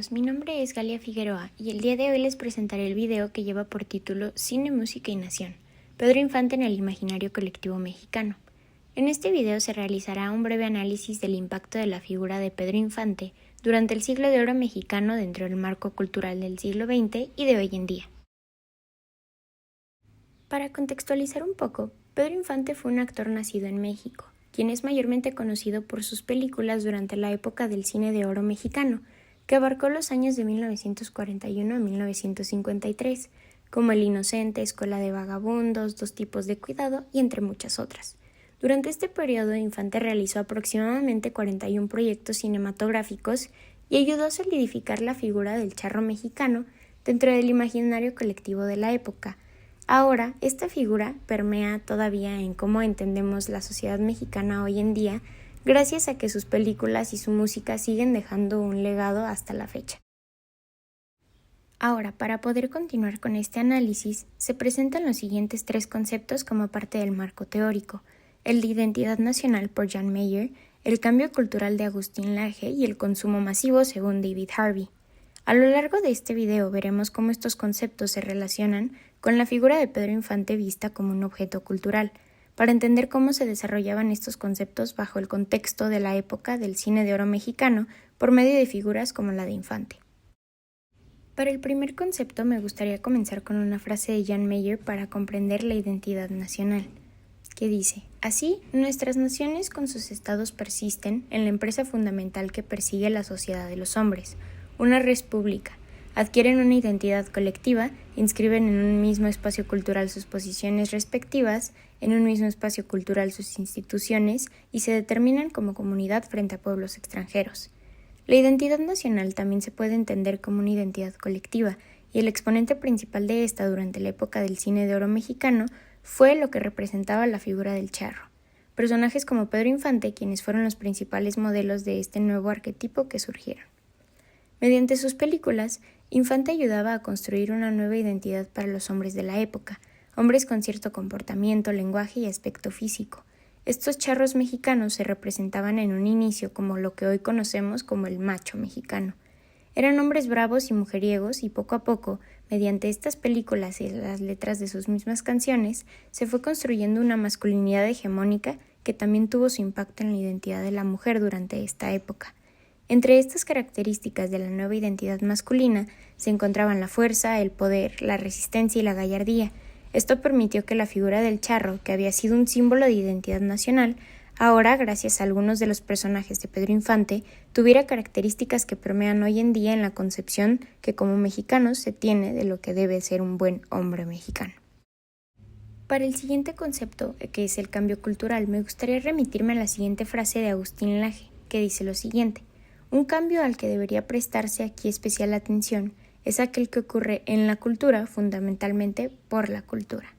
todos, mi nombre es Galia Figueroa y el día de hoy les presentaré el video que lleva por título Cine, Música y Nación, Pedro Infante en el imaginario colectivo mexicano. En este video se realizará un breve análisis del impacto de la figura de Pedro Infante durante el siglo de oro mexicano dentro del marco cultural del siglo XX y de hoy en día. Para contextualizar un poco, Pedro Infante fue un actor nacido en México, quien es mayormente conocido por sus películas durante la época del cine de oro mexicano, que abarcó los años de 1941 a 1953, como El Inocente, Escuela de Vagabundos, Dos tipos de cuidado y entre muchas otras. Durante este periodo, Infante realizó aproximadamente 41 proyectos cinematográficos y ayudó a solidificar la figura del charro mexicano dentro del imaginario colectivo de la época. Ahora, esta figura permea todavía en cómo entendemos la sociedad mexicana hoy en día, gracias a que sus películas y su música siguen dejando un legado hasta la fecha. Ahora, para poder continuar con este análisis, se presentan los siguientes tres conceptos como parte del marco teórico: el de identidad nacional por John Mayer, el cambio cultural de Agustín Laje y el consumo masivo según David Harvey. A lo largo de este video veremos cómo estos conceptos se relacionan con la figura de Pedro Infante vista como un objeto cultural, para entender cómo se desarrollaban estos conceptos bajo el contexto de la época del cine de oro mexicano por medio de figuras como la de Infante. Para el primer concepto me gustaría comenzar con una frase de John Mayer para comprender la identidad nacional, que dice: así, nuestras naciones con sus estados persisten en la empresa fundamental que persigue la sociedad de los hombres, una res pública, adquieren una identidad colectiva, inscriben en un mismo espacio cultural sus posiciones respectivas, en un mismo espacio cultural sus instituciones y se determinan como comunidad frente a pueblos extranjeros. La identidad nacional también se puede entender como una identidad colectiva, y el exponente principal de esta durante la época del cine de oro mexicano fue lo que representaba la figura del charro. Personajes como Pedro Infante, quienes fueron los principales modelos de este nuevo arquetipo que surgieron. Mediante sus películas, Infante ayudaba a construir una nueva identidad para los hombres de la época, hombres con cierto comportamiento, lenguaje y aspecto físico. Estos charros mexicanos se representaban en un inicio como lo que hoy conocemos como el macho mexicano. Eran hombres bravos y mujeriegos y poco a poco, mediante estas películas y las letras de sus mismas canciones, se fue construyendo una masculinidad hegemónica que también tuvo su impacto en la identidad de la mujer durante esta época. Entre estas características de la nueva identidad masculina se encontraban la fuerza, el poder, la resistencia y la gallardía. Esto permitió que la figura del charro, que había sido un símbolo de identidad nacional, ahora, gracias a algunos de los personajes de Pedro Infante, tuviera características que permean hoy en día en la concepción que como mexicanos se tiene de lo que debe ser un buen hombre mexicano. Para el siguiente concepto, que es el cambio cultural, me gustaría remitirme a la siguiente frase de Agustín Laje, que dice lo siguiente: un cambio al que debería prestarse aquí especial atención es aquel que ocurre en la cultura, fundamentalmente por la cultura.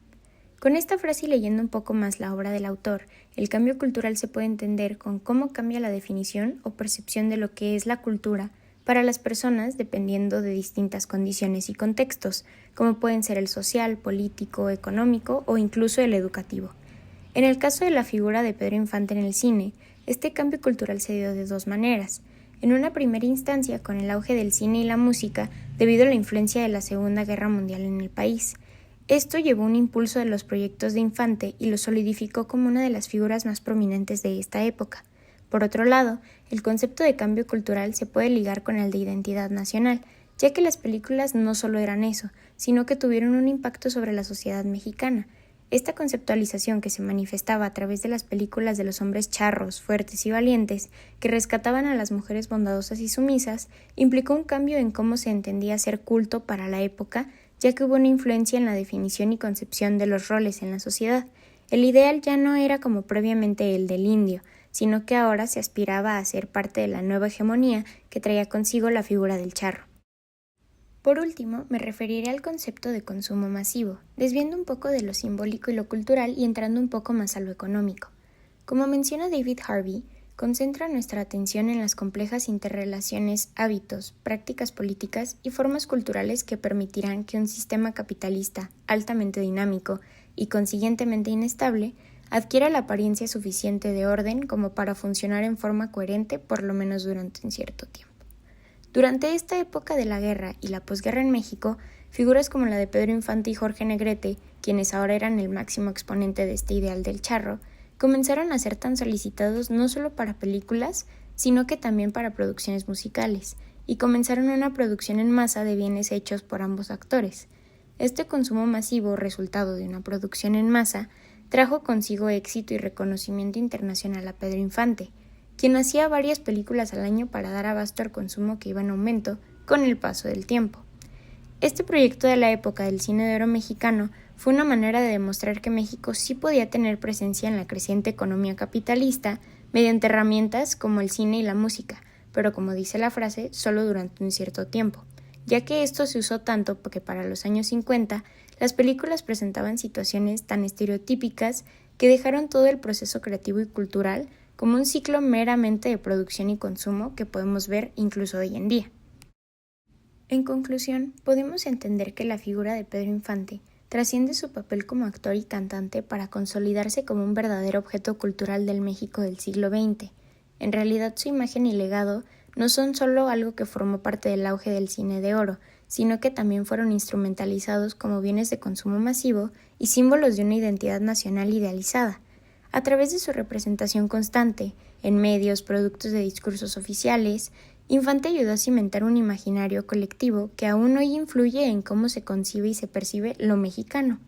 Con esta frase y leyendo un poco más la obra del autor, el cambio cultural se puede entender con cómo cambia la definición o percepción de lo que es la cultura para las personas dependiendo de distintas condiciones y contextos, como pueden ser el social, político, económico o incluso el educativo. En el caso de la figura de Pedro Infante en el cine, este cambio cultural se dio de dos maneras. En una primera instancia, con el auge del cine y la música, debido a la influencia de la Segunda Guerra Mundial en el país. Esto llevó un impulso de los proyectos de Infante y lo solidificó como una de las figuras más prominentes de esta época. Por otro lado, el concepto de cambio cultural se puede ligar con el de identidad nacional, ya que las películas no solo eran eso, sino que tuvieron un impacto sobre la sociedad mexicana. Esta conceptualización que se manifestaba a través de las películas de los hombres charros, fuertes y valientes, que rescataban a las mujeres bondadosas y sumisas, implicó un cambio en cómo se entendía ser culto para la época, ya que hubo una influencia en la definición y concepción de los roles en la sociedad. El ideal ya no era como previamente el del indio, sino que ahora se aspiraba a ser parte de la nueva hegemonía que traía consigo la figura del charro. Por último, me referiré al concepto de consumo masivo, desviando un poco de lo simbólico y lo cultural y entrando un poco más a lo económico. Como menciona David Harvey, concentra nuestra atención en las complejas interrelaciones, hábitos, prácticas políticas y formas culturales que permitirán que un sistema capitalista altamente dinámico y consiguientemente inestable adquiera la apariencia suficiente de orden como para funcionar en forma coherente por lo menos durante un cierto tiempo. Durante esta época de la guerra y la posguerra en México, figuras como la de Pedro Infante y Jorge Negrete, quienes ahora eran el máximo exponente de este ideal del charro, comenzaron a ser tan solicitados no solo para películas, sino que también para producciones musicales, y comenzaron una producción en masa de bienes hechos por ambos actores. Este consumo masivo, resultado de una producción en masa, trajo consigo éxito y reconocimiento internacional a Pedro Infante, quien hacía varias películas al año para dar abasto al consumo que iba en aumento con el paso del tiempo. Este proyecto de la época del cine de oro mexicano fue una manera de demostrar que México sí podía tener presencia en la creciente economía capitalista mediante herramientas como el cine y la música, pero como dice la frase, solo durante un cierto tiempo, ya que esto se usó tanto porque para los años 50 las películas presentaban situaciones tan estereotípicas que dejaron todo el proceso creativo y cultural como un ciclo meramente de producción y consumo que podemos ver incluso hoy en día. En conclusión, podemos entender que la figura de Pedro Infante trasciende su papel como actor y cantante para consolidarse como un verdadero objeto cultural del México del siglo XX. En realidad, su imagen y legado no son solo algo que formó parte del auge del cine de oro, sino que también fueron instrumentalizados como bienes de consumo masivo y símbolos de una identidad nacional idealizada. A través de su representación constante, en medios, productos de discursos oficiales, Infante ayudó a cimentar un imaginario colectivo que aún hoy influye en cómo se concibe y se percibe lo mexicano.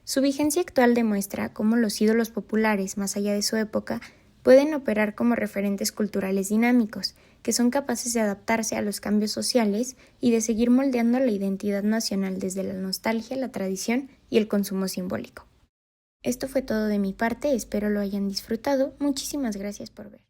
Su vigencia actual demuestra cómo los ídolos populares, más allá de su época, pueden operar como referentes culturales dinámicos, que son capaces de adaptarse a los cambios sociales y de seguir moldeando la identidad nacional desde la nostalgia, la tradición y el consumo simbólico. Esto fue todo de mi parte, espero lo hayan disfrutado. Muchísimas gracias por ver.